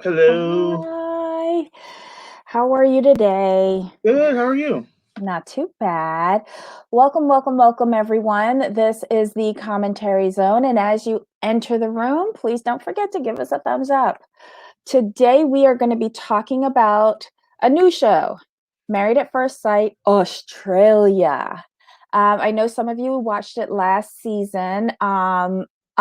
Hello. Hi. How are you today? Good. How are you? Not too bad. Welcome, everyone. This is the commentary zone. And as you enter the room, please don't forget to give us a thumbs up. Today, we are going to be talking about a new show, Married at First Sight, Australia. I know some of you watched it last season.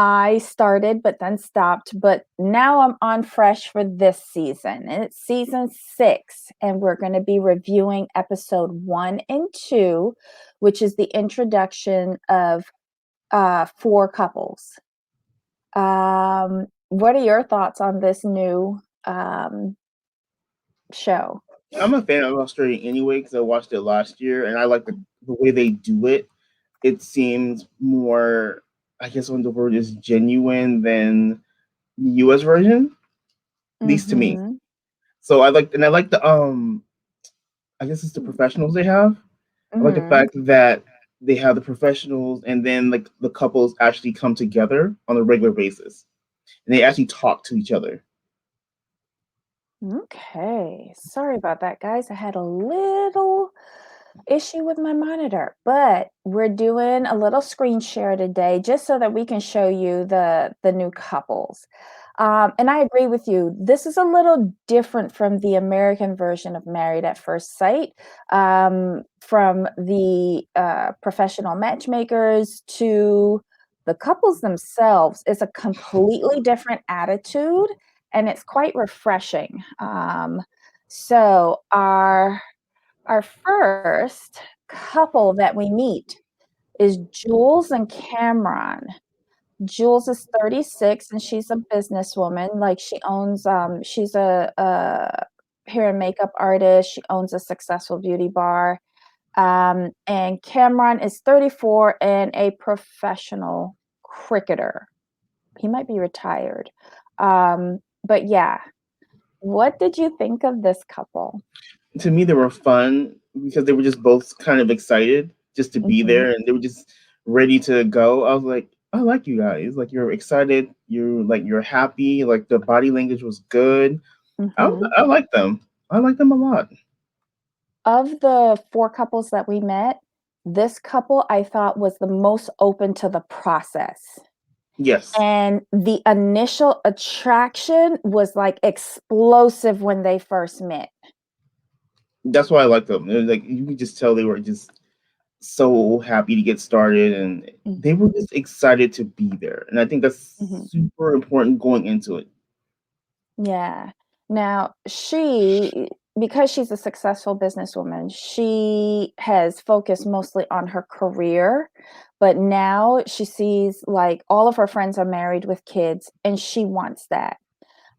I started, but then stopped. But now I'm on fresh for this season. And it's season 6. And we're going to be reviewing episode 1 and 2, which is the introduction of 4 couples. What are your thoughts on this new show? I'm a fan of Australia anyway because I watched it last year and I like the way they do it. It seems more, I guess, when the word is genuine than the U.S. version, at least to me. Mm-hmm. So I like I guess it's the professionals they have. I like the Mm-hmm. fact that they have the professionals and then like the couples actually come together on a regular basis and they actually talk to each other. Okay. Sorry about that, guys. I had a little issue with my monitor, but we're doing a little screen share today just so that we can show you the new couples. And I agree with you. This is a little different from the American version of Married at First Sight, from the professional matchmakers to the couples themselves. It's a completely different attitude, and it's quite refreshing. So our first couple that we meet is Jules and Cameron. Jules is 36 and she's a businesswoman. Like she's a hair and makeup artist. She owns a successful beauty bar. And Cameron is 34 and a professional cricketer. He might be retired. But yeah, what did you think of this couple? To me, they were fun because they were just both kind of excited just to be Mhm, there and they were just ready to go. I was like, I like you guys. Like you're excited, you're happy, like the body language was good. mhm. I like them. I like them a lot. Of the 4 couples that we met, this couple I thought was the most open to the process. Yes. And the initial attraction was, like, explosive when they first met. That's why I like them. Like you could just tell they were just so happy to get started and they were Mhm, just excited to be there. And I think that's mhm. super important going into it. Yeah. Now, because she's a successful businesswoman, she has focused mostly on her career, but now she sees like all of her friends are married with kids and she wants that.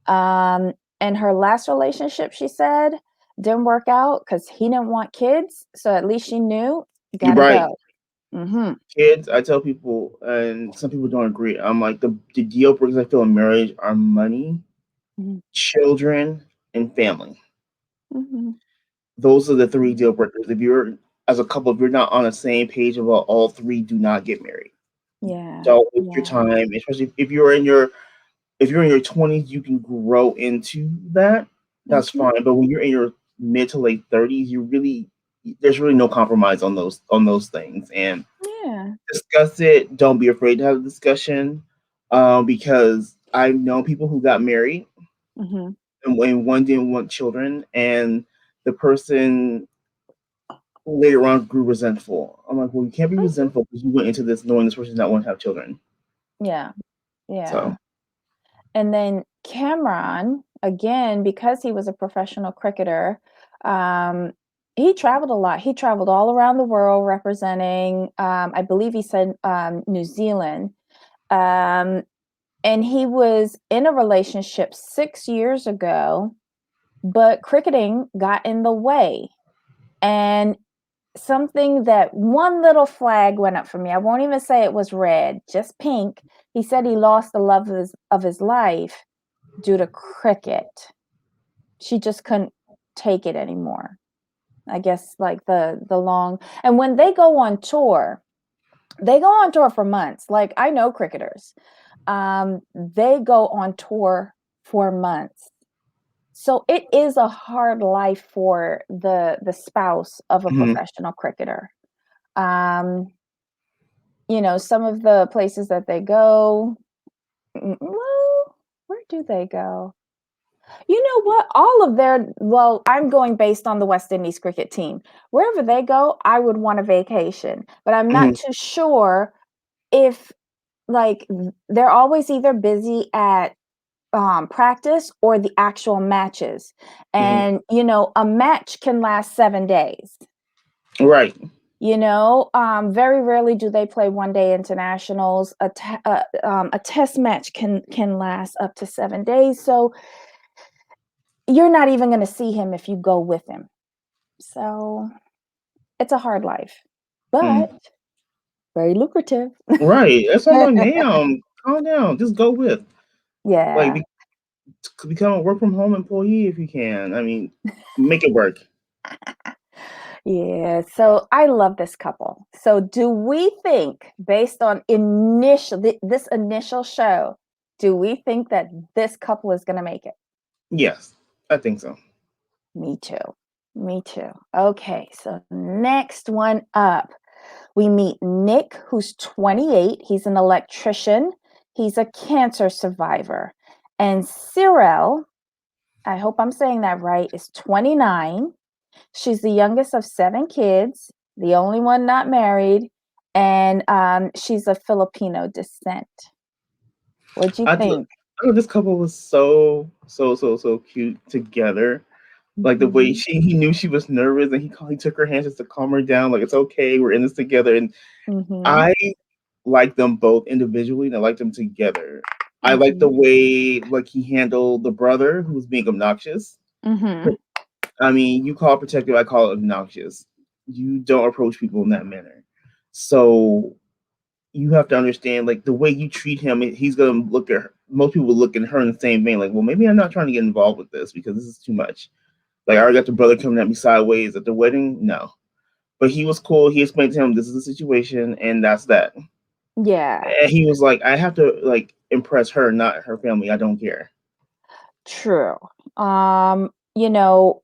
Um, and her last relationship, she said, didn't work out because he didn't want kids. So at least she knew, You're gotta right. go. Mm-hmm. Kids, I tell people, and some people don't agree. I'm like the deal breakers I feel in marriage are money, Mm-hmm. children, and family. Mm-hmm. Those are the 3 deal breakers. If you're as a couple, if you're not on the same page about all 3, do not get married. Yeah. Don't waste your Yeah. time, especially if you're in your 20s, you can grow into that. That's Mm-hmm. fine. But when you're in your mid to late 30s, there's really no compromise on those things. And Yeah. discuss it. Don't be afraid to have a discussion, because I've known people who got married Mm-hmm. and when one didn't want children, and the person later on grew resentful. I'm like, well, you can't be Mm-hmm. resentful because you went into this knowing this person's not want to have children. Yeah. So Yeah. And then Cameron, again, because he was a professional cricketer, um, he traveled a lot. He traveled all around the world representing, I believe he said New Zealand. Um, and he was in a relationship 6 years ago, but cricketing got in the way. And something that one little flag went up for me. I won't even say it was red, just pink. He said he lost the love of his life due to cricket. She just couldn't take it anymore. I guess like the long and when they go on tour for months. Like I know cricketers. They go on tour for months. So it is a hard life for the spouse of a Mhm. professional cricketer. Um, some of the places that they go, well, where do they go? You know what? All of well, I'm going based on the West Indies cricket team. Wherever they go, I would want a vacation, but I'm not Mhm. too sure if like they're always either busy at practice or the actual matches. Mhm. And a match can last 7 days. Right. Very rarely do they play one day internationals. A test match can last up to 7 days. So you're not even going to see him if you go with him. So it's a hard life, but Mhm. very lucrative. Right. That's all I'm like, damn, calm down. Just go with. Like, Yeah. become a work from home employee if you can. I mean, make it work. Yeah, so I love this couple. So do we think, based on this initial show, do we think that this couple is going to make it? Yes, I think so. Me too. Me too. Okay, so next one up, we meet Nick, who's 28. He's an electrician. He's a cancer survivor. And Cyril, I hope I'm saying that right, is 29. She's the youngest of 7 kids, the only one not married, and she's of Filipino descent. What'd you I thought, think? I thought this couple was so cute together. Like the way Mhm. he knew she was nervous and he took her hand just to calm her down. Like, it's okay, we're in this together. And Mhm. I like them both individually, and I like them together. I like the Mhm. way like he handled the brother who was being obnoxious. Mhm. I mean, you call it protective, I call it obnoxious. You don't approach people in that manner. So you have to understand, like, the way you treat him, he's gonna look at her, most people look at her in the same vein, like, well, maybe I'm not trying to get involved with this because this is too much. Like, I already got the brother coming at me sideways at the wedding. No. But he was cool. He explained to him this is the situation and that's that. Yeah, And he was like, I have to like impress her, not her family. I don't care. true. Um, you know,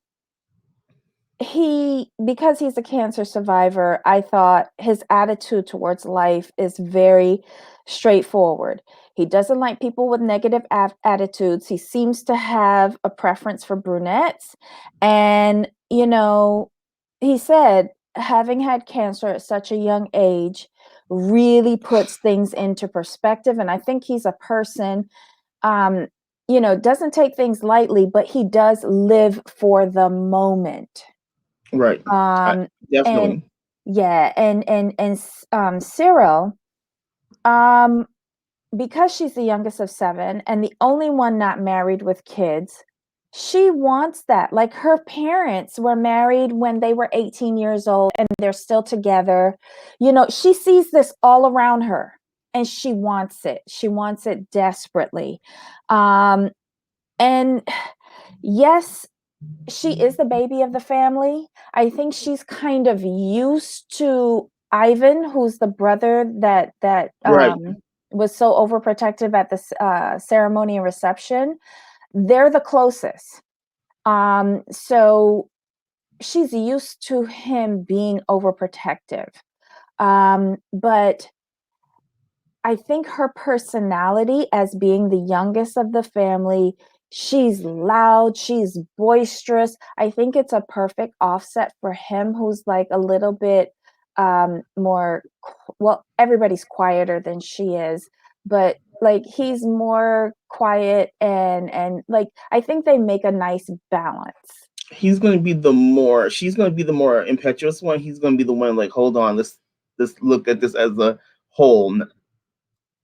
because he's a cancer survivor, I thought his attitude towards life is very straightforward. He doesn't like people with negative attitudes. He seems to have a preference for brunettes. And, he said having had cancer at such a young age really puts things into perspective. And I think he's a person, um, doesn't take things lightly, but he does live for the moment. Right. I, Um, and definitely. yeah, and Cyril, um, because she's the youngest of 7 and the only one not married with kids, she wants that. Like her parents were married when they were 18 years old and they're still together. She sees this all around her and she wants it. She wants it desperately. Um, and yes, she is the baby of the family. I think she's kind of used to Ivan, who's the brother that Right. was so overprotective at the ceremony and reception. They're the closest. So she's used to him being overprotective. But I think her personality as being the youngest of the family, she's loud, she's boisterous. I think it's a perfect offset for him who's like a little bit more well, everybody's quieter than she is, but like he's more quiet and like I think they make a nice balance. He's gonna be the more she's gonna be the more impetuous one. He's gonna be the one like, hold on, let's look at this as a whole.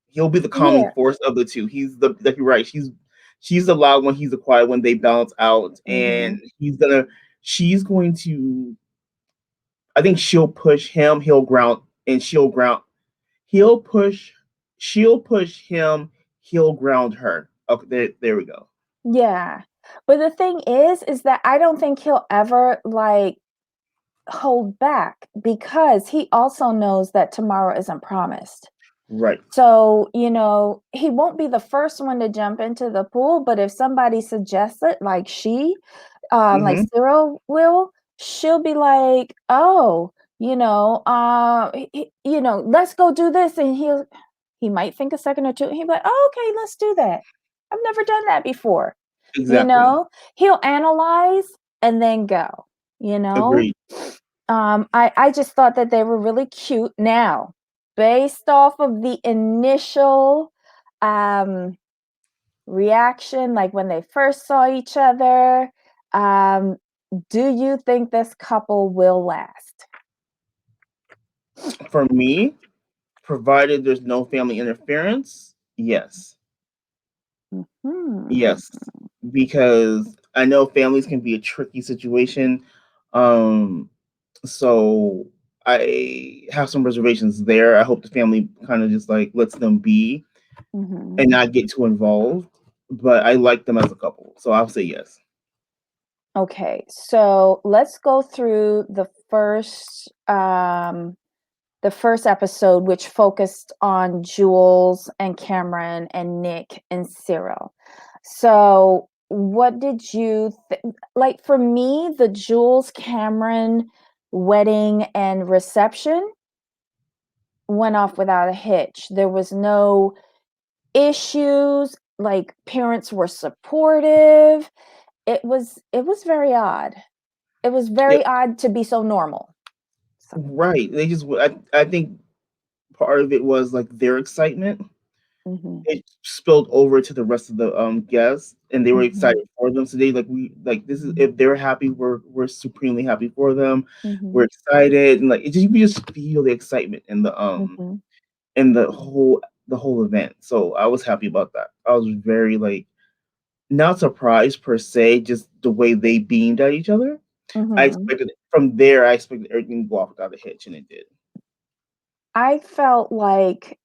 He'll be the calming Yeah. force of the two. He's the like you're right. She's the loud one, he's the quiet one, they balance out, and Mhm. she's going to I think she'll push him, he'll ground, and he'll push she'll push him, he'll ground her. Okay, there we go. Yeah. But the thing is that I don't think he'll ever like hold back because he also knows that tomorrow isn't promised. Right. So, he won't be the first one to jump into the pool, but if somebody suggests it, like Hmm. Cyril will, she'll be like, "Oh, let's go do this," and he might think a second or two, and he'll be like, "Oh, okay, let's do that. I've never done that before." You Exactly. know, he'll analyze and then go. You know, Agreed. I just thought that they were really cute. Now, based off of the initial um, reaction, like when they first saw each other, um, do you think this couple will last? For me, provided there's no family interference, yes. Hmm. Yes, because I know families can be a tricky situation. Um, so I have some reservations there. I hope the family kind of just like lets them be Hmm. and not get too involved. But I like them as a couple, so I'll say yes. Okay, so let's go through the first episode, which focused on Jules and Cameron and Nick and Cyril. So, what did you like? For me, the Jules Cameron wedding and reception went off without a hitch. There was no issues, like parents were supportive. It was very odd. It was It, very odd to be so normal. So, right. They just. I think part of it was like their excitement. mhm, It spilled over to the rest of the guests, and they were mhm, excited for them. So they like this is if they're happy, we're supremely happy for them. We're mhm, excited, and like it just you can just feel the excitement mhm, in the whole event. So I was happy about that. I was very like not surprised per se, just the way they beamed at each other. I mhm. expected from there. I expected everything to go off without a hitch, and it did. I felt like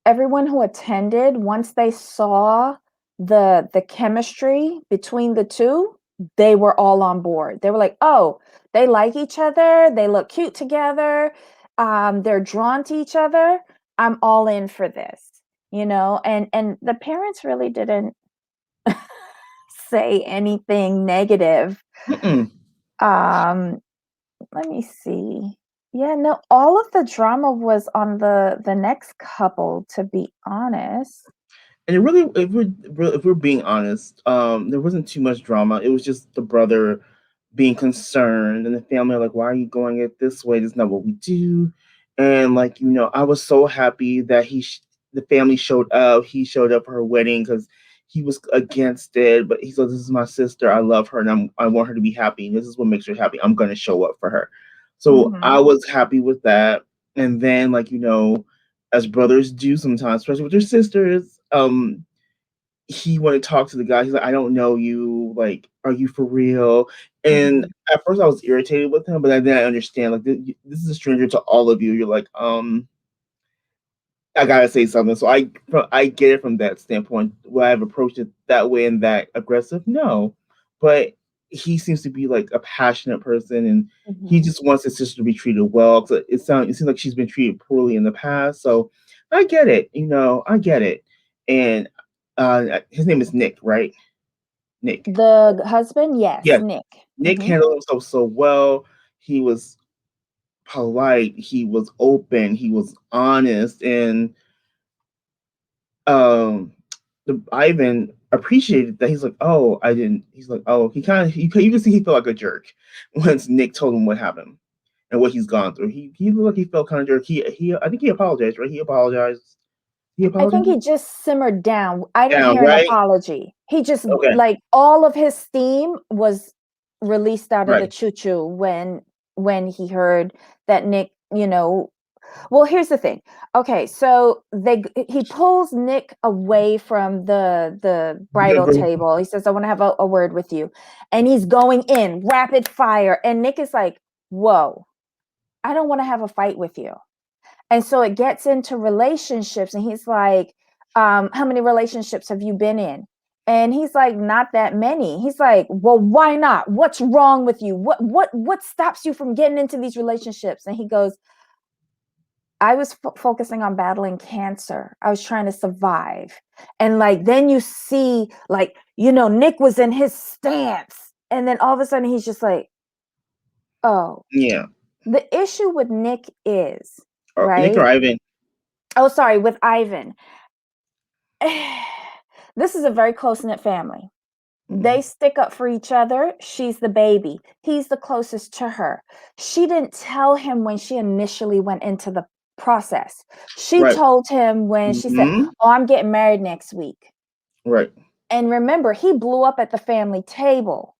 everyone who attended, once they saw the chemistry between the two, they were all on board. They were like, "Oh, they like each other. They look cute together. They're drawn to each other. I'm all in for this." And the parents really didn't say anything negative. Mm-mm. Um, Let me see. Yeah, no, all of the drama was on the next couple, to be honest. And it really, if we're being honest, there wasn't too much drama. It was just the brother being concerned, and the family are like, "Why are you going it this way? This is not what we do." And like I was so happy that the family showed up. He showed up for her wedding because he was against it, but he said, "This is my sister. I love her, and I want her to be happy. And this is what makes her happy. I'm going to show up for her." So I Mhm, was happy with that. And then like as brothers do sometimes, especially with their sisters. He wanted to talk to the guy. He's like, "I don't know you. Like, are you for real?" And mhm, at first, I was irritated with him, but then I understand. Like, this is a stranger to all of you. You're like, I gotta say something. So I get it from that standpoint. Will I have approached it that way and that aggressive? No, but he seems to be like a passionate person, and he mhm. just wants his sister to be treated well. 'Cause it seems like she's been treated poorly in the past. So I get it. I get it. And his name is Nick, right? Nick. The husband, yes, Yes, Nick. Nick Mhm, handled himself so well. He was polite. He was open. He was honest, and um the Ivan appreciated that. He's like, "Oh, I didn't." He's like, "Oh," he kind of you can see he felt like a jerk once Nick told him what happened and what he's gone through. He looked like he felt kind of jerk. He I think he apologized, right? He apologized. He I think apologized he just simmered down. I didn't down, hear an right? apology. He just Okay, like, all of his steam was released out of the right. choo-choo when he heard that Nick. Well, here's the thing. Okay, so he pulls Nick away from the The bridal group- table. He says, "I want to have a word with you," and he's going in rapid fire. And Nick is like, "Whoa, I don't want to have a fight with you." And so it gets into relationships, and he's like, "How many relationships have you been in?" And he's like, "Not that many." He's like, "Well, why not? What's wrong with you? What stops you from getting into these relationships?" And he goes, I was focusing on battling cancer. I was trying to survive. And like, then you see, like, Nick was in his stance. And then all of a sudden he's just like, oh, Yeah. the issue with Nick is, Or Nick right? or Ivan. Oh, sorry, with Ivan. This is a very close knit family. They stick up for each other. She's the baby. He's the closest to her. She didn't tell him when she initially went into the process. She Right. told him when she said, Hmm. "Oh, I'm getting married next week." Right. And remember, he blew up at the family table.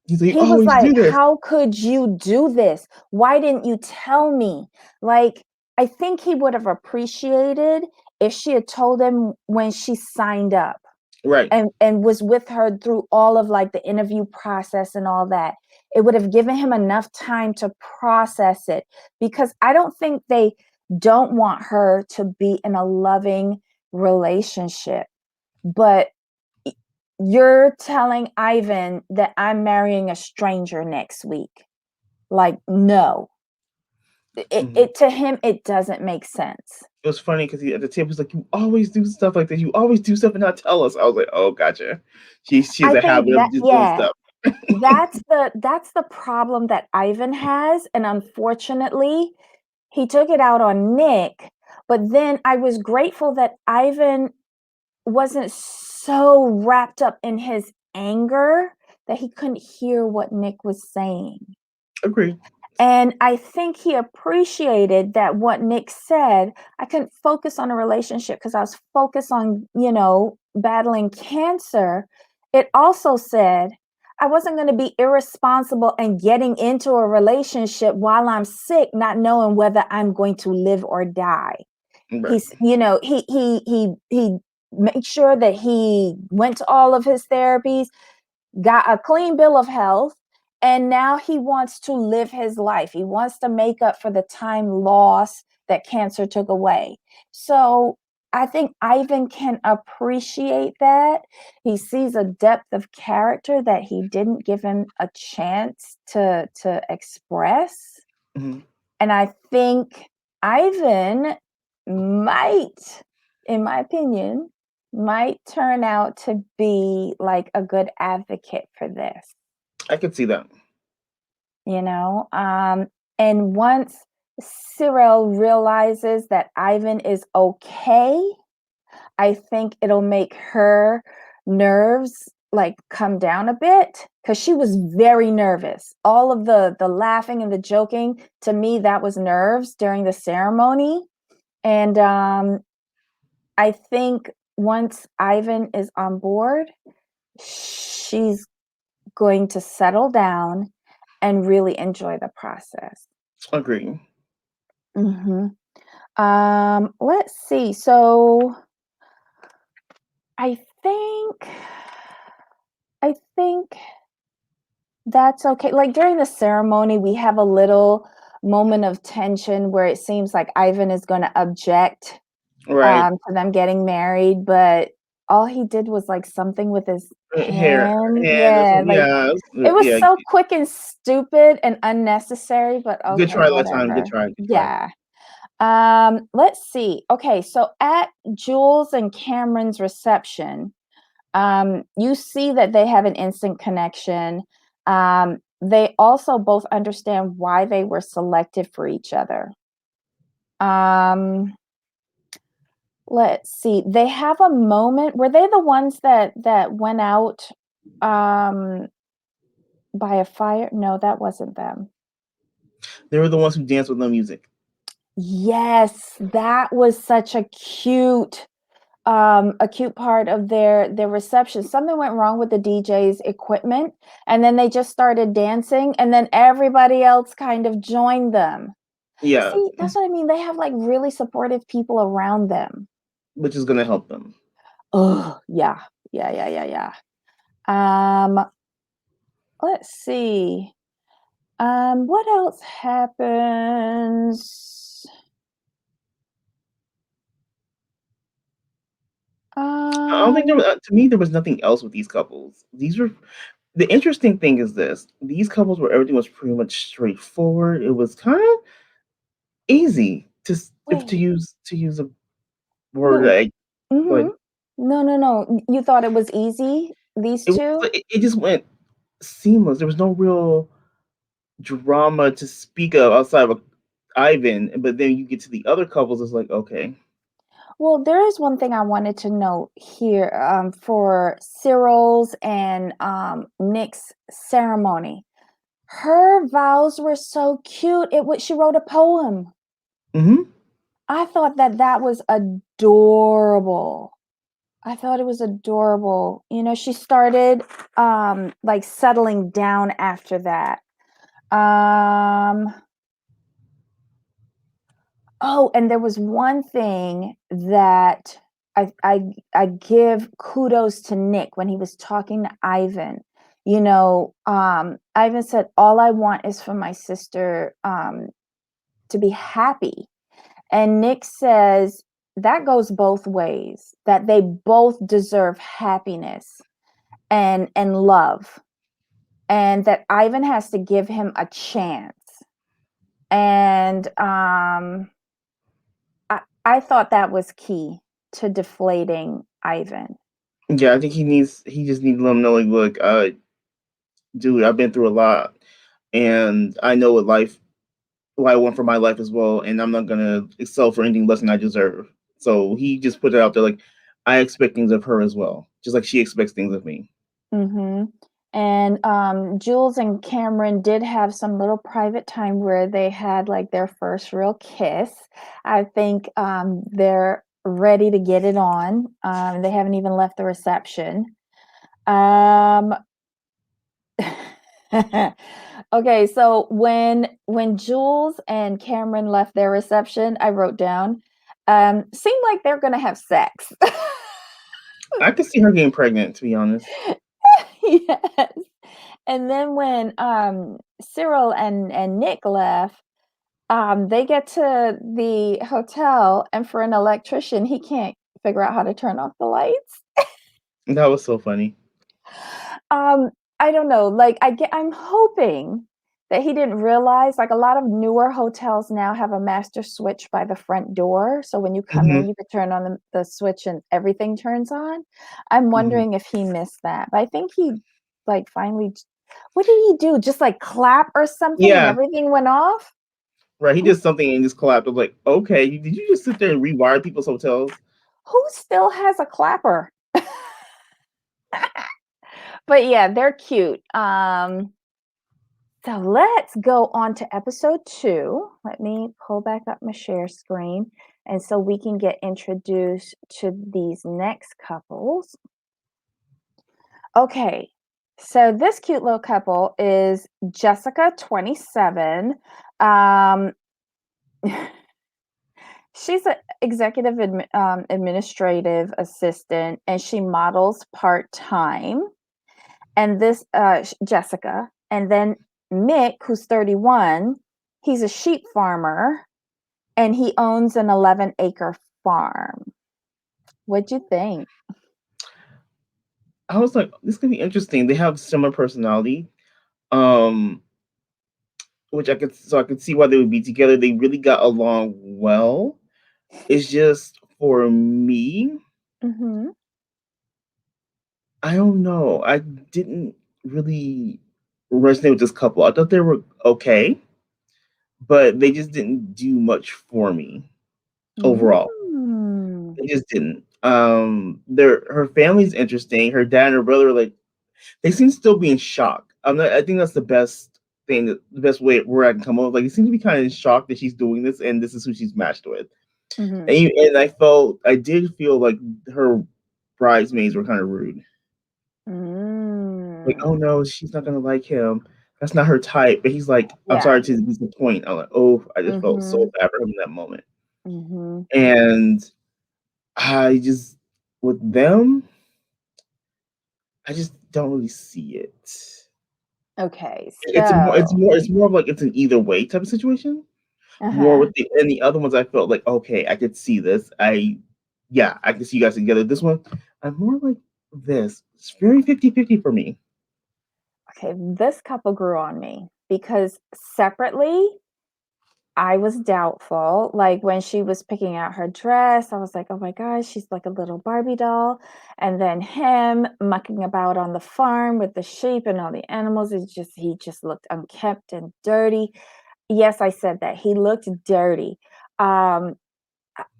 He's like, you He was always like, do this. "How could you do this? Why didn't you tell me?" Like, I think he would have appreciated if she had told him when she signed up Right. and was with her through all of like the interview process and all that. It would have given him enough time to process it, because I don't think they don't want her to be in a loving relationship. But you're telling Ivan that I'm marrying a stranger next week. Like, no. Hmm. To him, it doesn't make sense. It was funny because at the table he's like, "You always do stuff like this. You always do stuff and not tell us." I was like, "Oh, gotcha." She has I a think habit that, of just doing yeah, stuff. that's the problem that Ivan has, and unfortunately, he took it out on Nick. But then I was grateful that Ivan wasn't so wrapped up in his anger that he couldn't hear what Nick was saying. Agreed. And I think he appreciated that what Nick said, I couldn't focus on a relationship because I was focused on, battling cancer. It also said I wasn't going to be irresponsible and getting into a relationship while I'm sick, not knowing whether I'm going to live or die. Right. He's, he made sure that he went to all of his therapies, got a clean bill of health, and now he wants to live his life. He wants to make up for the time lost that cancer took away. So I think Ivan can appreciate that. He sees a depth of character that he didn't give him a chance to express. Hmm. And I think Ivan might, in my opinion, might turn out to be like a good advocate for this, I could see that. you know? And once Cyril realizes that Ivan is okay, I think it'll make her nerves like come down a bit, because she was very nervous. All of the laughing and the joking, to me, that was nerves during the ceremony. And I think once Ivan is on board, she's going to settle down and really enjoy the process. Agreed. Hmm. Let's see. So I think I think that's okay. Like during the ceremony, we have a little moment of tension where it seems like Ivan is going to object Right. to them getting married, but all he did was like something with his Hair. hand. And Yeah, like yeah. it was Yeah. so quick and stupid and unnecessary, but Good okay, try last time. Good whatever. try. Good try. Yeah. Let's see. Okay, so at Jules and Cameron's reception, you see that they have an instant connection. They also both understand why they were selected for each other. Um, let's see. They have a moment. Were they the ones that went out um by a fire? No, that wasn't them. They were the ones who danced with no music. Yes, that was such a cute part of their reception. Something went wrong with the DJ's equipment, and then they just started dancing, and then everybody else kind of joined them. Yeah. See, that's what I mean. They have like really supportive people around them. Which is gonna help them. Oh, yeah. Yeah, yeah, yeah, yeah. Um, let's see. What else happens? I don't think there Um, was, to me there was nothing else with these couples. These were the interesting thing is this. These couples where everything was pretty much straightforward. It was kind of easy. if Wait, to use a word no. that but Mhm. No. You thought it was easy, these it was 2? it just went seamless. There was no real drama to speak of outside of Ivan, but then you get to the other couples, it's like, okay. Well, there is one thing I wanted to note here, for Cyril's and, Nick's ceremony. Her vows were so cute, she wrote a poem. Hmm. I thought that was adorable. I thought it was adorable. You know, she started, like, settling down after that. Um Oh, and there was one thing that I give kudos to Nick when he was talking to Ivan. You know, Ivan said, "All I want is for my sister, to be happy." And Nick says, "That goes both ways, that they both deserve happiness and love, and that Ivan has to give him a chance." And, I thought that was key to deflating Ivan. Yeah, I think he just needs to let him know, like, look, dude, I've been through a lot, and I know what I want for my life as well, and I'm not gonna excel for anything less than I deserve. So he just put it out there, like, I expect things of her as well, just like she expects things of me. Mhm. And, Jules and Cameron did have some little private time where they had, like, their first real kiss. I think, they're ready to get it on. They haven't even left the reception. Um Okay, so when Jules and Cameron left their reception, I wrote down, seemed like they're gonna have sex. I could see her getting pregnant, to be honest. Yes. And then when, Cyril and Nick left, they get to the hotel, and for an electrician, he can't figure out how to turn off the lights. That was so funny. Um, I don't know, like, I'm hoping that he didn't realize, like, a lot of newer hotels now have a master switch by the front door, so when you come Hmm. in, you could turn on the switch and everything turns on. I'm Hmm. wondering if he missed that, but I think he, like, finally j what did he do? Just, like, clap or something and Yeah, everything went off? right. He Who did something and just collapsed. I was like, okay, did you just sit there and rewire people's hotels? who still has a clapper? But yeah, they're cute. So let's go on to episode 2. Let me pull back up my share screen and so we can get introduced to these next couples. Okay, so this cute little couple is Jessica, 27. Um, she's an executive administrative assistant and she models part time. And this Jessica, and then Mick, who's 31, he's a sheep farmer and he owns an 11-acre farm. What'd you think? I was like, this could be interesting. They have similar personality, um, which I could see why they would be together. They really got along well. It's just for me, Mhm. I don't know. I didn't really resonate with this couple. I thought they were okay, but they just didn't do much for me overall. Mm. They just didn't. Their her family's interesting. Her dad and her brother, like, they seem to still be in shock. I think that's the best thing, the best way where I can come up. Like, they seem to be kind of in shock that she's doing this, and this is who she's matched with. Mhm. And I did feel like her bridesmaids were kind of rude. Like, oh Mm. no, she's not gonna like him. That's not her type. But he's like, I'm Yeah. sorry to disappoint. I'm like, oh, I just felt so Mhm. bad for him in that moment. Mhm. And I just with them, I just don't really see it. Okay. It's more of like it's an either way type of situation. More Uh-huh. with the other ones I felt like, okay, I could see this. Yeah, I can see you guys together. This one, I'm more like this. It's very 50-50 for me. Okay, this couple grew on me because separately I was doubtful. Like when she was picking out her dress, I was like, oh my gosh, she's like a little Barbie doll. And then him mucking about on the farm with the sheep and all the animals, he just looked unkempt and dirty. Yes, I said that. He looked dirty. Um,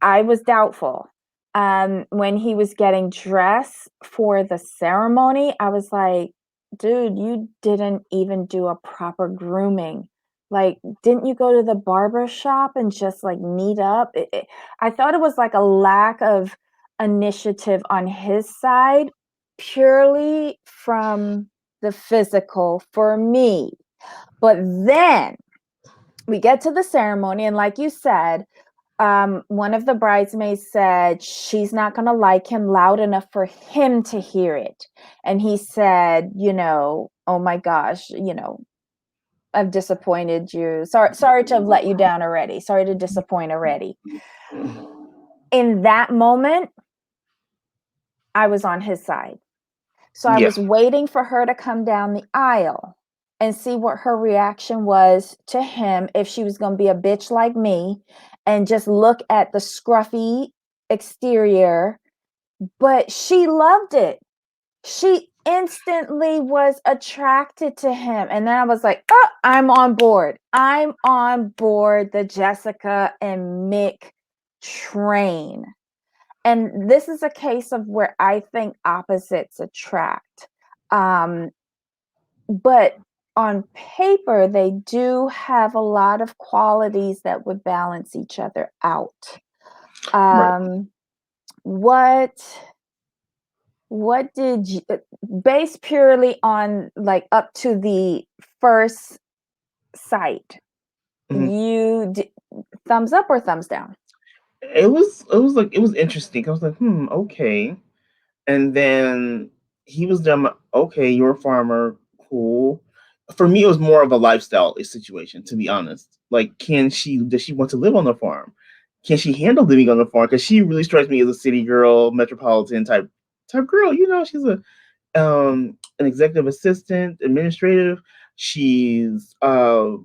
I was doubtful. When he was getting dressed for the ceremony, I was like, dude, you didn't even do a proper grooming. Like, didn't you go to the barber shop and just like neat up? I thought it was like a lack of initiative on his side, purely from the physical for me. But then we get to the ceremony, and like you said, one of the bridesmaids said she's not going to like him loud enough for him to hear it. And he said, oh my gosh, I've disappointed you. Sorry to have let you down already. Sorry to disappoint already. In that moment, I was on his side. So I Yeah. was waiting for her to come down the aisle and see what her reaction was to him, if she was going to be a bitch like me and just look at the scruffy exterior. But she loved it. She instantly was attracted to him. And then I was like, oh, I'm on board. I'm on board the Jessica and Mick train. And this is a case of where I think opposites attract. But on paper, they do have a lot of qualities that would balance each other out. Right. What did you, based purely on like up to the first sight, Mhm. thumbs up or thumbs down? It was interesting. I was like, okay. And then he was done. Okay, you're a farmer, cool. For me, it was more of a lifestyle situation, to be honest. Like, does she want to live on the farm? Can she handle living on the farm? Because she really strikes me as a city girl, metropolitan type girl. She's an executive assistant, administrative. She's a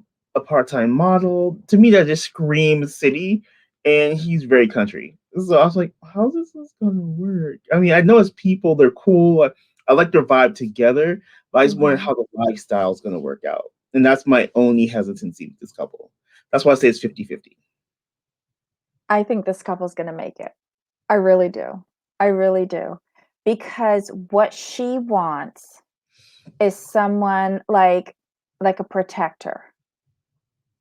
part-time model. To me, that just screams city, and he's very country. So I was like, how's this gonna work? I mean, I know it's people, they're cool. I like their vibe together, but I just wonder Mhm. how the lifestyle is gonna work out. And that's my only hesitancy with this couple. That's why I say it's 50-50. I think this couple's going to make it. I really do. I really do. Because what she wants is someone like a protector.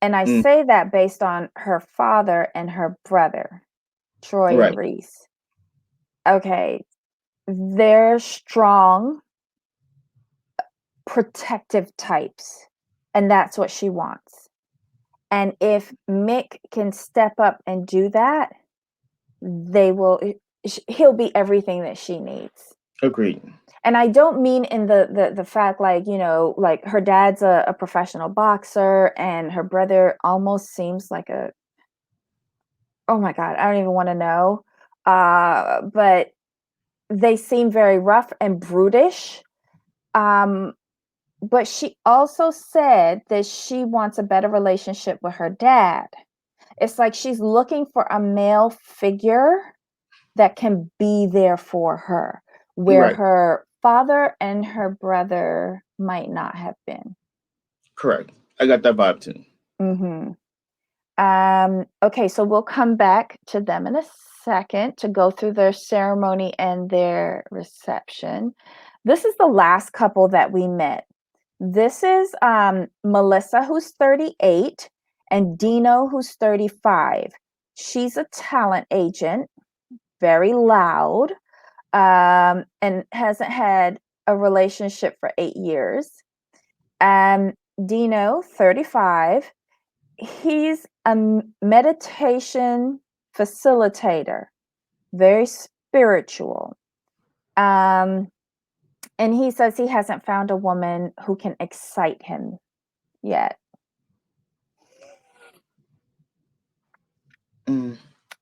And I Mm, say that based on her father and her brother, Troy and right, Reese. Okay, they're strong, protective types, and that's what she wants. And if Mick can step up and do that, they will he'll be everything that she needs. agreed. And I don't mean in the fact, like, like her dad's a professional boxer and her brother almost seems like a, oh my god, I don't even want to know. But they seem very rough and brutish. Um, but she also said that she wants a better relationship with her dad. It's like she's looking for a male figure that can be there for her, where Right, her father and her brother might not have been. correct. I got that vibe too. Hmm. Okay, so we'll come back to them in a second to go through their ceremony and their reception. This is the last couple that we met. This is Melissa, who's 38, and Dino, who's 35. She's a talent agent, very loud, and hasn't had a relationship for 8 years. Um, Dino, 35, he's a meditation facilitator, very spiritual. Um, and he says he hasn't found a woman who can excite him yet. Mm,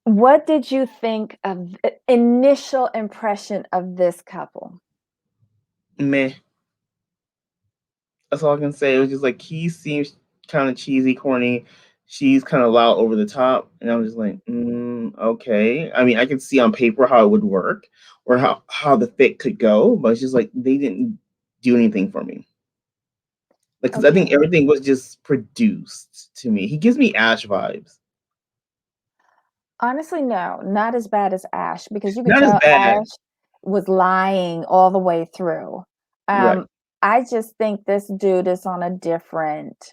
What did you think of the initial impression of this couple? meh. That's all I can say. It was just like he seems kind of cheesy, corny. she's kind of loud over the top, and I'm just like, okay. I mean, I can see on paper how it would work or how the fit could go, but it's just like they didn't do anything for me. Like, because I think Okay. everything was just produced to me. He gives me Ash vibes. Honestly, no, not as bad as Ash because you could Not as tell bad, Ash was lying all the way through. right? Um, I just think this dude is on a different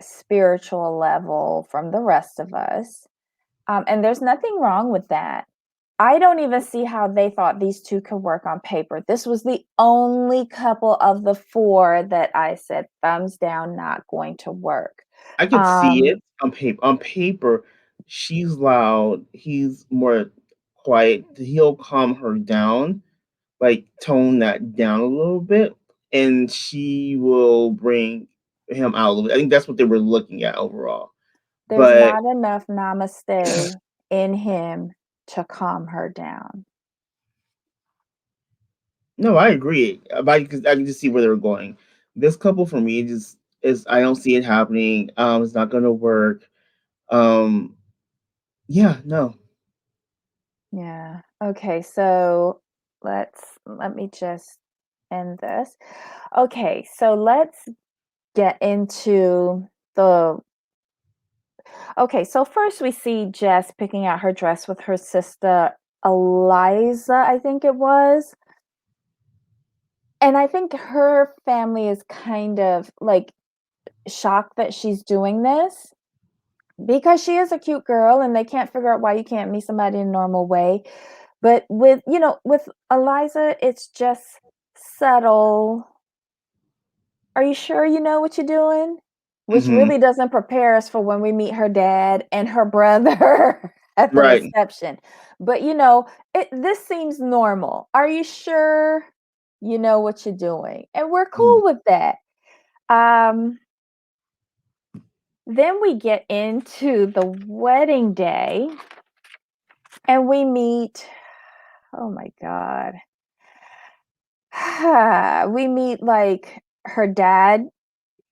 spiritual level from the rest of us. And there's nothing wrong with that. I don't even see how they thought these two could work on paper. This was the only couple of the four that I said, thumbs down, not going to work. I could see Um, it on paper. On paper, she's loud. He's more quiet. He'll calm her down, like tone that down a little bit, and she will bring him out a little bit. I think that's what they were looking at overall. there's But not enough namaste in him to calm her down. no, I agree. But I can just see where they were going. This couple for me just is I don't see it happening. It's not gonna work. Um, yeah, no. Yeah. Okay, so let me just end this. Okay, so let's get into the okay, so first we see Jess picking out her dress with her sister Eliza, I think it was. And I think her family is kind of like shocked that she's doing this because she is a cute girl and they can't figure out why you can't meet somebody in a normal way. But with, with Eliza, it's just subtle. Are you sure you know what you're doing? Which Hmm. really doesn't prepare us for when we meet her dad and her brother at the Right. reception. But this seems normal. Are you sure you know what you're doing? And we're Mhm. cool with that. Um, then we get into the wedding day and we meet, oh my God. We meet like her dad,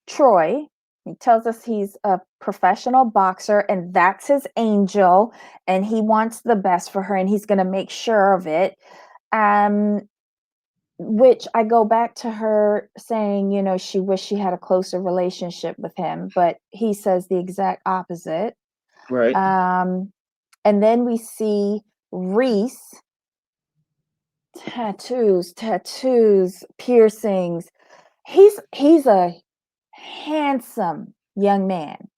Troy. He tells us he's a professional boxer and that's his angel and he wants the best for her and he's going to make sure of it. Um which I go back to her saying, she wished she had a closer relationship with him, but he says the exact opposite. Right. Um and then we see Reese, tattoos, piercings. He's a handsome young man.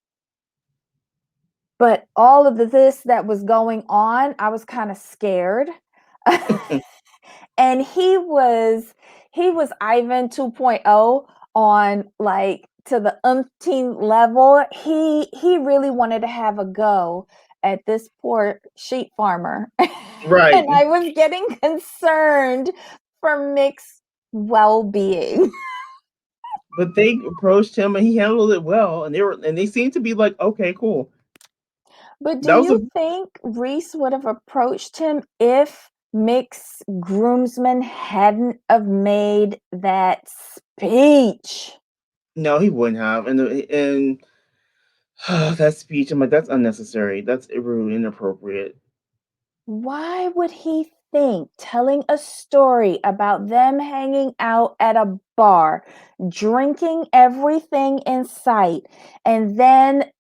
But all of this that was going on, I was kind of scared. And he was Ivan 2.0 on like to the umpteen level. He really wanted to have a go at this poor sheep farmer. Right. And I was getting concerned for Mick's well-being. But they approached him and he handled it well, and they seemed to be like, okay, cool. But do That was a you think Reese would have approached him if Mick's groomsmen hadn't have made that speech? no, he wouldn't have, and that speech, I'm like, that's unnecessary. That's rude, inappropriate. Why would he think telling a story about them hanging out at a bar, drinking everything in sight, and then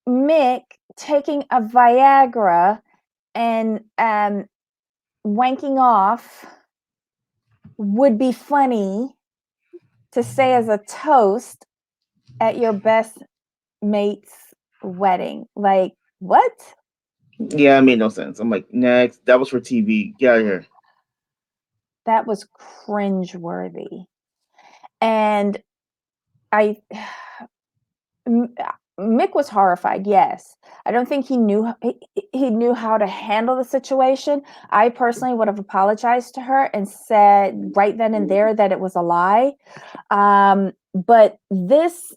Mick taking a Viagra and wanking off would be funny to say as a toast at your best mate's wedding? Like, what? Yeah, it made no sense. I'm like, next. That was for TV. Get out of here. That was cringeworthy. And I Mick was horrified. Yes, I don't think he knew how to handle the situation. I personally would have apologized to her and said right then and there that it was a lie. But this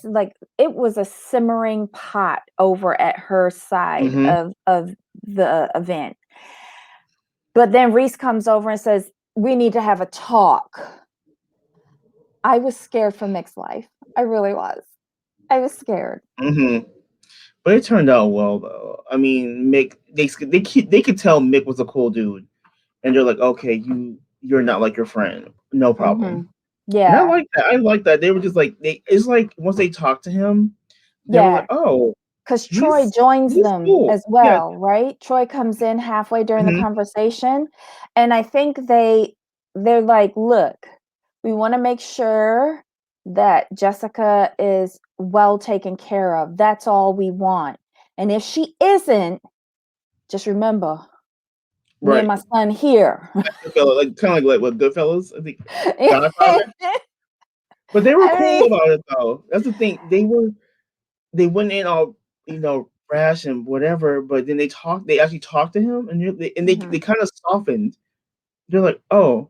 like it was a simmering pot over at her side Hmm. of the event. But then Reese comes over and says, "We need to have a talk." I was scared for Mick's life. I really was. I was scared. But it turned out well though. I mean, Mick, they could tell Mick was a cool dude, and they're like, okay, you're not like your friend, no Mhm. problem. And I Yeah. like that. I like that. They were just like it's like once they talked to him, they were Yeah. like, oh, 'Cause Troy he's joins he's them cool. as Yeah. well, right? Troy comes in halfway during the hmm conversation, and I think they're like, "Look, we wanna make sure that Jessica is well taken care of. That's all we want. And if she isn't, just remember, me and Right. my son here." Goodfellas, like kind of like what Goodfellas, I think, Godfather. I But they were cool mean about it though. That's the thing. They went in all brash and whatever, but then they actually talked to him, and they Mhm, kind of softened. They're like, oh,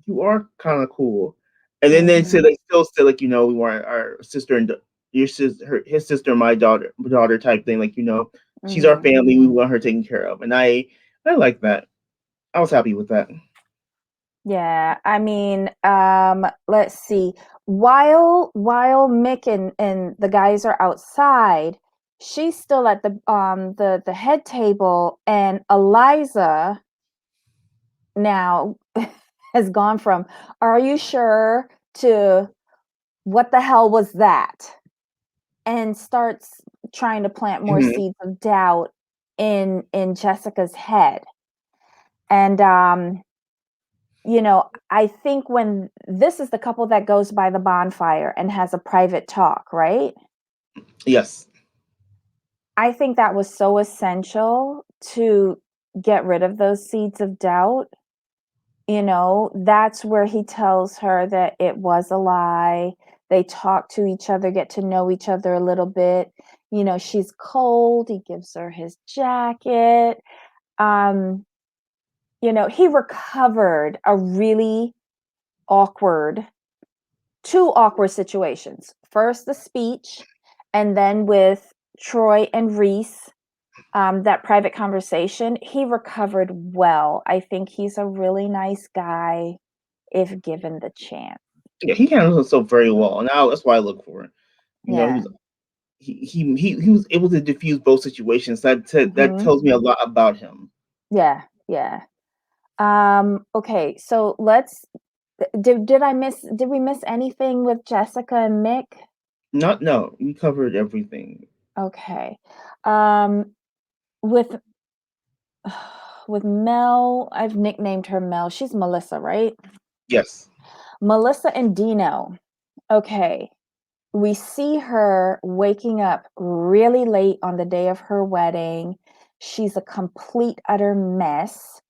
you are kind of cool. And then mhm, they still said like, we want our sister and your sister, his sister, my daughter type thing. Like, she's our mhm. family. We want her taken care of, and I like that. I was happy with that. Yeah, I mean, let's see. While Mick and the guys are outside, she's still at the head table, and Eliza now has gone from "Are you sure?" to "What the hell was that?" and starts trying to plant more hmm seeds of doubt in Jessica's head. And I think when this is the couple that goes by the bonfire and has a private talk, right? Yes. I think that was so essential to get rid of those seeds of doubt. That's where he tells her that it was a lie. They talk to each other, get to know each other a little bit. She's cold. He gives her his jacket. Um, he recovered a really awkward two awkward situations. First, the speech, and then with Troy and Reese, that private conversation. He recovered well. I think he's a really nice guy if given the chance. Yeah, he handles himself very well, and that's why I look for it. He Yeah. was he was able to diffuse both situations. That Hmm. tells me a lot about him. Yeah. Yeah. Okay. So let's. Did we miss anything with Jessica and Mick? Not no, we covered everything. Okay. Um, with with Mel, I've nicknamed her Mel. She's Melissa, right? Yes. Melissa and Dino. Okay. We see her waking up really late on the day of her wedding. She's a complete, utter mess.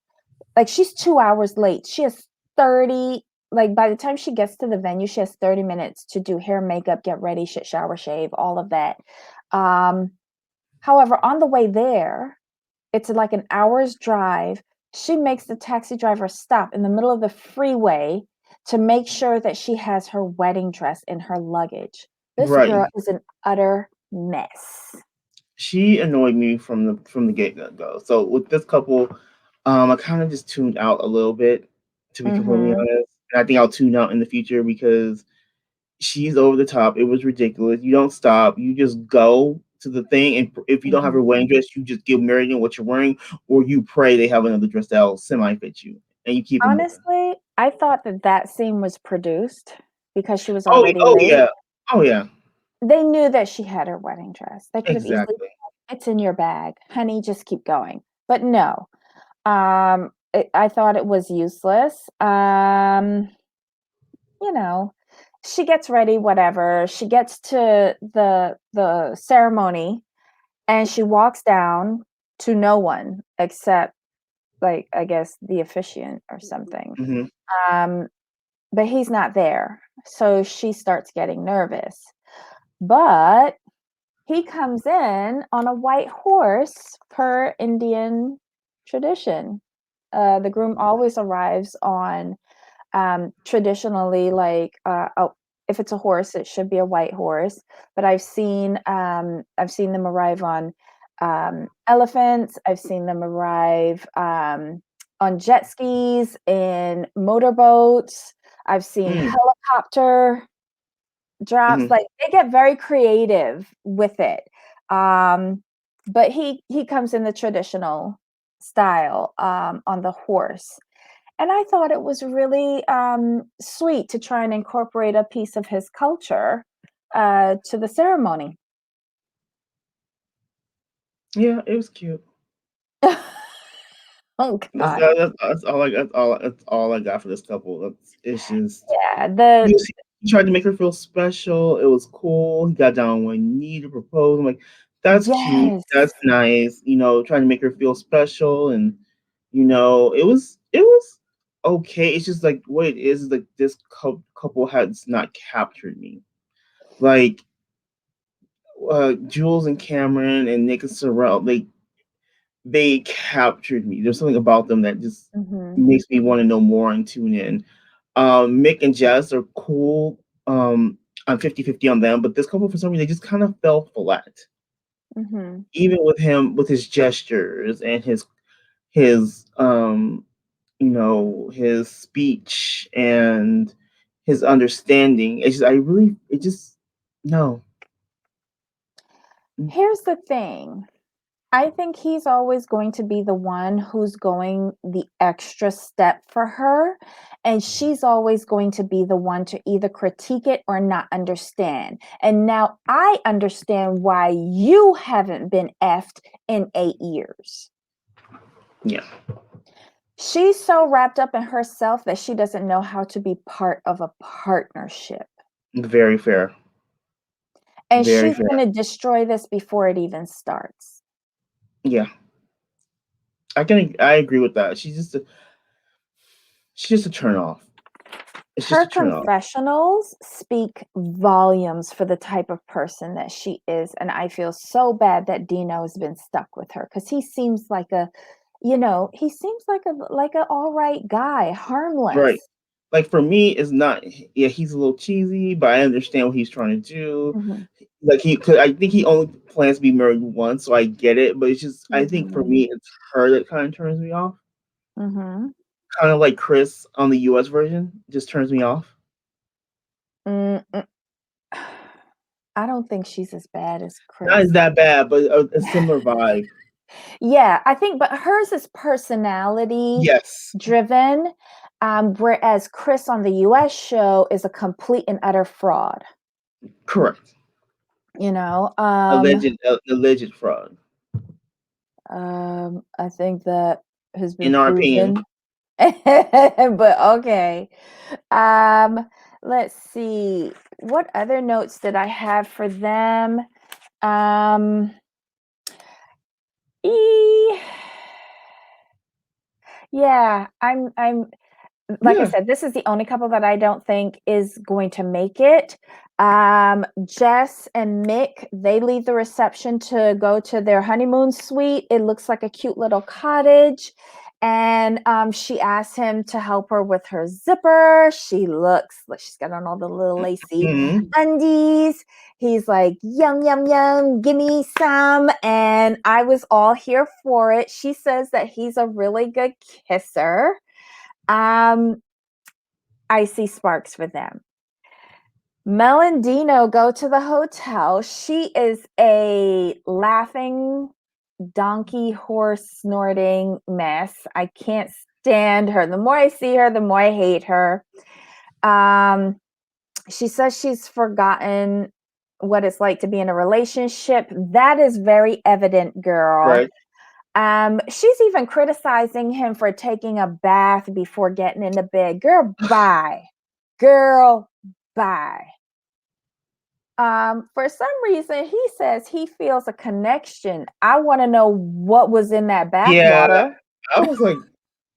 Like, she's 2 hours late. She has 30, like, by the time she gets to the venue, she has 30 minutes to do hair, makeup, get ready, shit, shower, shave, all of that. Um, However, on the way there, it's like an hour's drive. She makes the taxi driver stop in the middle of the freeway to make sure that she has her wedding dress in her luggage. This girl Right. is an utter mess. She annoyed me from the get go. So with this couple, I kind of just tuned out a little bit, to be completely Mhm. honest. And I think I'll tune out in the future because she's over the top. It was ridiculous. You don't stop. You just go to the thing, and if you don't have Mhm. her wedding dress, you just get married in what you're wearing, or you pray they have another dress that'll semi fit you, and you keep it moving. Honestly, I thought that scene was produced because she was Oh, already oh late. yeah, oh yeah, They knew that she had her wedding dress. They could have easily exactly. said, "It's in your bag. Honey, just keep going." But no. I thought it was useless. You know, she gets ready, whatever. She gets to the ceremony and she walks down to no one except, like, I guess the officiant or something. hmm Um, but he's not there. So she starts getting nervous. But he comes in on a white horse per Indian tradition. The groom always arrives on traditionally, like, if it's a horse, it should be a white horse. But I've seen them arrive on elephants. I've seen them arrive on jet skis and motorboats. I've seen Mm. helicopter. drops, Mhm. like, they get very creative with it. But he comes in the traditional style, on the horse. And I thought it was really, sweet to try and incorporate a piece of his culture, to the ceremony. Yeah, it was cute. Oh That's god. that's all I got for this couple. It's just Yeah, the he tried to make her feel special. It was cool. He got down on one knee to propose. I'm like, that's cute. yes. That's nice. Trying to make her feel special, and it was okay. It's just like what it is like this couple has not captured me. Like Jules and Cameron and Nick and Cyril, they captured me. There's something about them that just Mhm, makes me want to know more and tune in. Mick and Jess are cool. I'm 50-50 on them, but this couple for some reason they just kind of fell flat. mhm. Even with him with his gestures and his speech and his understanding. It just no. Here's the thing. I think he's always going to be the one who's going the extra step for her, and she's always going to be the one to either critique it or not understand. And now I understand why you haven't been effed in 8 years. Yeah. She's so wrapped up in herself that she doesn't know how to be part of a partnership. Very fair. And Very she's fair. going to destroy this before it even starts. Yeah. I agree with that. She's just a turn off. It's just Her a turn off. confessionals speak volumes for the type of person that she is, and I feel so bad that Dino's been stuck with her because he seems like he seems like a all right guy, Right. harmless. Like for me, it's not. Yeah, he's a little cheesy, but I understand what he's trying to do. Mhm, Like cause I think he only plans to be married once, so I get it. But it's just, I think for mhm, me, it's her that kind of turns me off. mhm. Kind of like Chris on the U.S. version, just turns me off. Mm, mm. I don't think she's as bad as Not Chris. as that bad, but a similar vibe. Yeah, I think, but hers is personality Yes, driven, whereas Chris on the US show is a complete and utter fraud, correct. you know? Alleged fraud, I think that has been in our opinion. proven. But okay. Um, let's see. What other notes did I have for them? Um, e yeah, I'm like I Yeah, said, this is the only couple that I don't think is going to make it. Jess and Mick, they leave the reception to go to their honeymoon suite. It looks like a cute little cottage. And she asks him to help her with her zipper. She looks like she's got on all the little lacy mhm, undies. He's like, yum, yum, yum, give me some. And I was all here for it. She says that he's a really good kisser. Um, I see sparks for them. Mel and Dino go to the hotel. She is a laughing donkey horse snorting mess. I can't stand her. The more I see her, the more I hate her. Um, she says she's forgotten what it's like to be in a relationship. That is very evident, girl. right. She's even criticizing him for taking a bath before getting into bed. Girl, bye. Girl, bye. For some reason, he says he feels a connection. I want to know what was in that bath Yeah, water. I was like,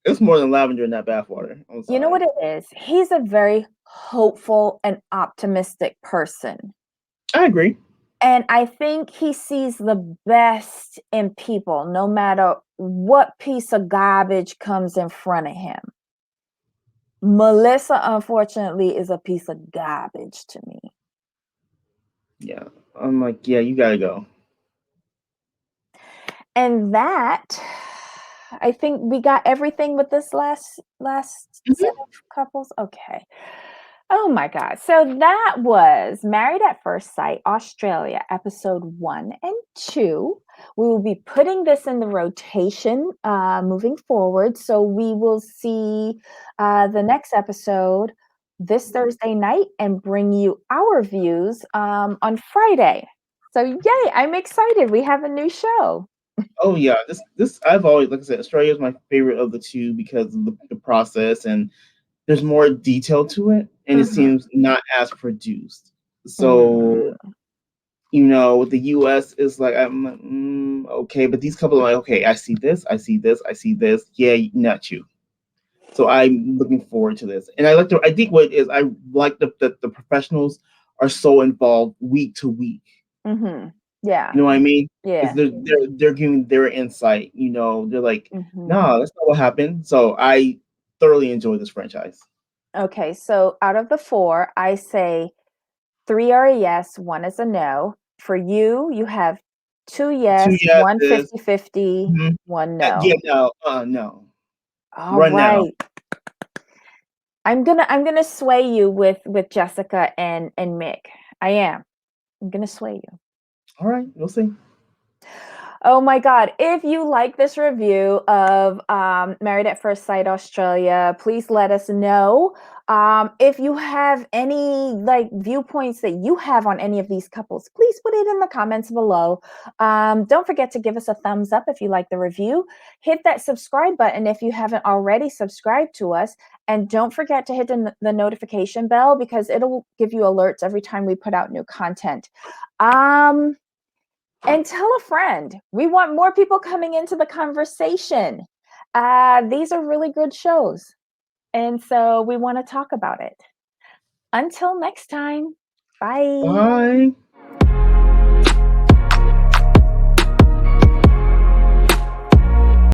it's more than lavender in that bathwater. I'm You know what sorry. it is? He's a very hopeful and optimistic person. I agree. And I think he sees the best in people, no matter what piece of garbage comes in front of him. Melissa, unfortunately, is a piece of garbage to me. Yeah, I'm like, yeah, you gotta go. And that, I think we got everything with this last set Mhm. of couples. Okay. Oh my God. So that was Married at First Sight, Australia, episode 1 and 2. We will be putting this in the rotation moving forward. So we will see the next episode this Thursday night and bring you our views on Friday. So, yay, I'm excited. We have a new show. Oh yeah, this I've always, like I said, Australia is my favorite of the two because of the process, and there's more detail to it, and it Mhm. seems not as produced. So Mm. with the US is like I'm like, okay, but these couple are like, okay, I see this, I see this, I see this. Yeah, not you. So I'm looking forward to this, and I think what it is, I like the professionals are so involved week to week. Mhm. Yeah. You know what I mean? Because Yeah. they're giving their insight. They're like, Mhm. no, that's not what happened. So I thoroughly enjoy this franchise. Okay, so out of the 4, I say 3 are a yes, 1 is a no. For you, you have 2 Two yes, 1 yeses. 50-50, Mhm. 1 Yeah, no. no, no. All Run now. right. I'm gonna sway you with Jessica and Mick. I am. I'm gonna sway you. All right, we'll see. Oh my God. If you like this review of Married at First Sight Australia, please let us know. If you have any like viewpoints that you have on any of these couples, please put it in the comments below. Don't forget to give us a thumbs up if you like the review. Hit that subscribe button if you haven't already subscribed to us. And don't forget to hit the notification bell because it'll give you alerts every time we put out new content. And tell a friend. We want more people coming into the conversation. These are really good shows. And so we want to talk about it. Until next time, bye. Bye.